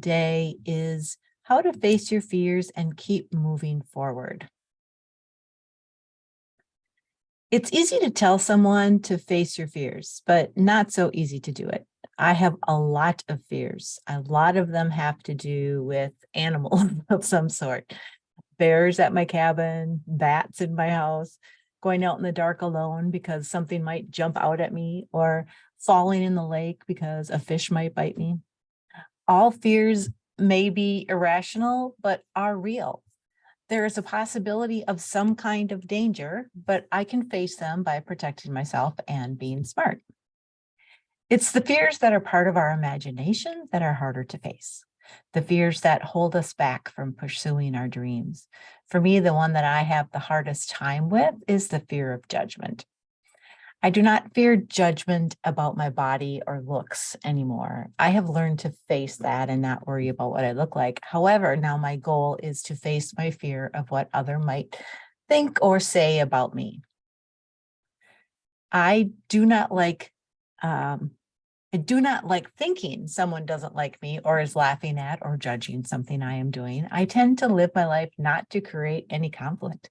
Today is how to face your fears and keep moving forward. It's easy to tell someone to face your fears, but not so easy to do it. I have a lot of fears. A lot of them have to do with animals of some sort. Bears at my cabin, bats in my house, going out in the dark alone because something might jump out at me, or falling in the lake because a fish might bite me. All fears may be irrational, but are real. There is a possibility of some kind of danger, but I can face them by protecting myself and being smart. It's the fears that are part of our imagination that are harder to face. The fears that hold us back from pursuing our dreams. For me, the one that I have the hardest time with is the fear of judgment. I do not fear judgment about my body or looks anymore. I have learned to face that and not worry about what I look like. However, now my goal is to face my fear of what other might think or say about me. I do not like thinking someone doesn't like me or is laughing at or judging something I am doing. I tend to live my life not to create any conflict.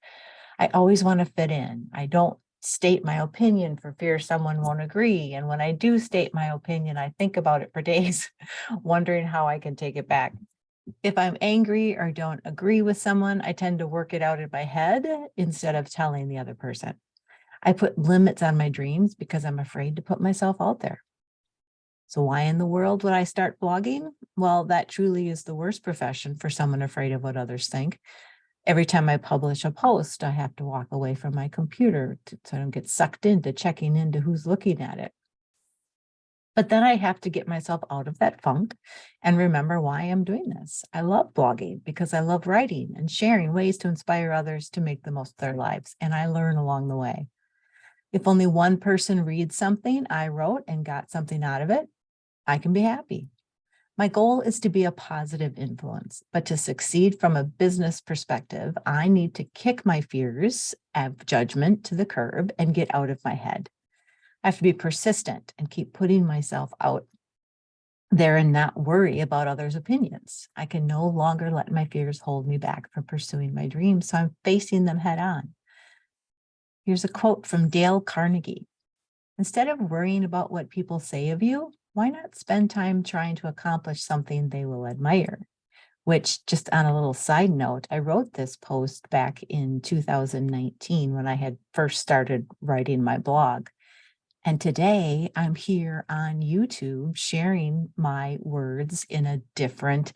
I always want to fit in. I don't state my opinion for fear someone won't agree. And when I do state my opinion, I think about it for days, wondering how I can take it back. If I'm angry or don't agree with someone, I tend to work it out in my head instead of telling the other person. I put limits on my dreams because I'm afraid to put myself out there. So why in the world would I start blogging? Well, that truly is the worst profession for someone afraid of what others think. Every time I publish a post, I have to walk away from my computer so I don't get sucked into checking into who's looking at it. But then I have to get myself out of that funk and remember why I'm doing this. I love blogging because I love writing and sharing ways to inspire others to make the most of their lives. And I learn along the way. If only one person reads something I wrote and got something out of it, I can be happy. My goal is to be a positive influence, but to succeed from a business perspective, I need to kick my fears of judgment to the curb and get out of my head. I have to be persistent and keep putting myself out there and not worry about others' opinions. I can no longer let my fears hold me back from pursuing my dreams, so I'm facing them head on. Here's a quote from Dale Carnegie. Instead of worrying about what people say of you, why not spend time trying to accomplish something they will admire? Which, just on a little side note, I wrote this post back in 2019 when I had first started writing my blog. And today I'm here on YouTube sharing my words on a different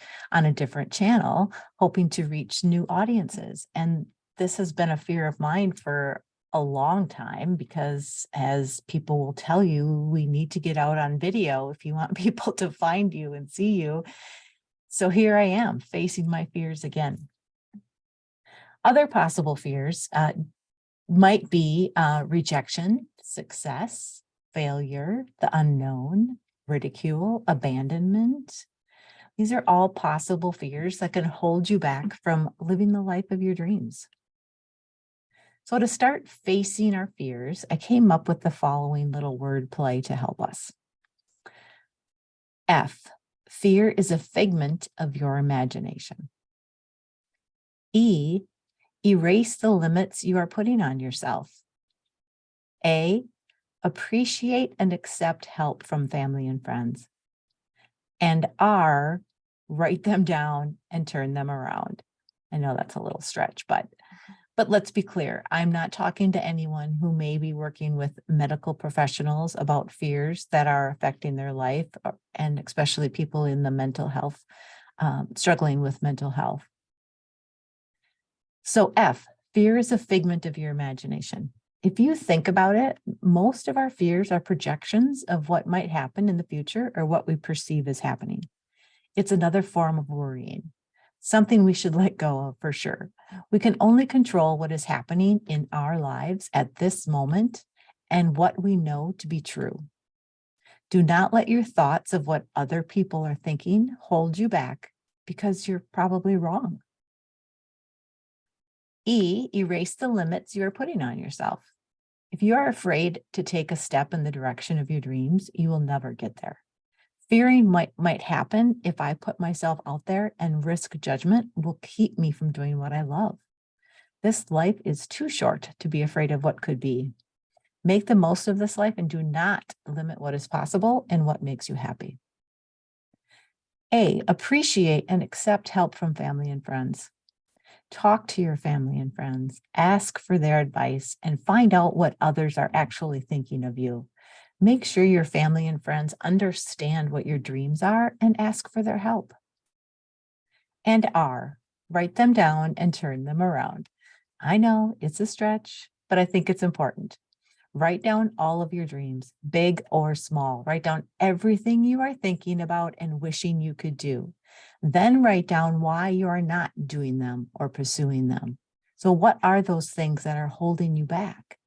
channel, hoping to reach new audiences. And this has been a fear of mine for a long time because, as people will tell you, we need to get out on video if you want people to find you and see you. So here I am facing my fears again. Other possible fears might be rejection, success, failure, the unknown, ridicule, abandonment. These are all possible fears that can hold you back from living the life of your dreams. So to start facing our fears, I came up with the following little word play to help us. F, fear is a figment of your imagination. E, erase the limits you are putting on yourself. A, appreciate and accept help from family and friends. And R, write them down and turn them around. I know that's a little stretch, but let's be clear. I'm not talking to anyone who may be working with medical professionals about fears that are affecting their life, and especially people in the mental health, struggling with mental health. So F, fear is a figment of your imagination. If you think about it, most of our fears are projections of what might happen in the future or what we perceive as happening. It's another form of worrying, something we should let go of for sure. We can only control what is happening in our lives at this moment and what we know to be true. Do not let your thoughts of what other people are thinking hold you back, because you're probably wrong. E, erase the limits you are putting on yourself. If you are afraid to take a step in the direction of your dreams, you will never get there. Fearing might happen if I put myself out there, and risk judgment will keep me from doing what I love. This life is too short to be afraid of what could be. Make the most of this life and do not limit what is possible and what makes you happy. A, appreciate and accept help from family and friends. Talk to your family and friends, ask for their advice, and find out what others are actually thinking of you. Make sure your family and friends understand what your dreams are and ask for their help. And R, write them down and turn them around. I know it's a stretch, but I think it's important. Write down all of your dreams, big or small. Write down everything you are thinking about and wishing you could do. Then write down why you are not doing them or pursuing them. So what are those things that are holding you back?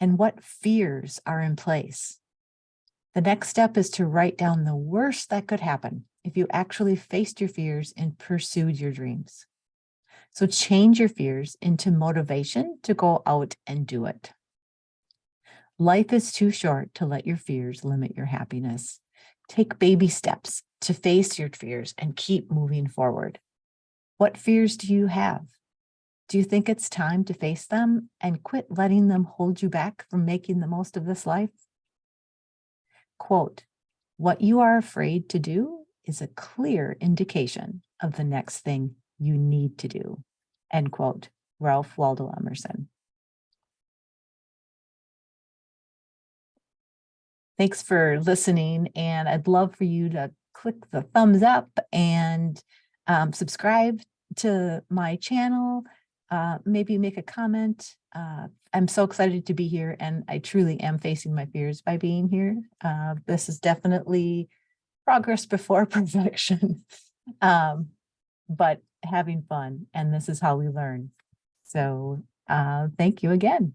And what fears are in place? The next step is to write down the worst that could happen if you actually faced your fears and pursued your dreams. So change your fears into motivation to go out and do it. Life is too short to let your fears limit your happiness. Take baby steps to face your fears and keep moving forward. What fears do you have? Do you think it's time to face them and quit letting them hold you back from making the most of this life? Quote, what you are afraid to do is a clear indication of the next thing you need to do. End quote, Ralph Waldo Emerson. Thanks for listening, and I'd love for you to click the thumbs up and subscribe to my channel, maybe make a comment. I'm so excited to be here, and I truly am facing my fears by being here. This is definitely progress before perfection, but having fun, and this is how we learn. So thank you again.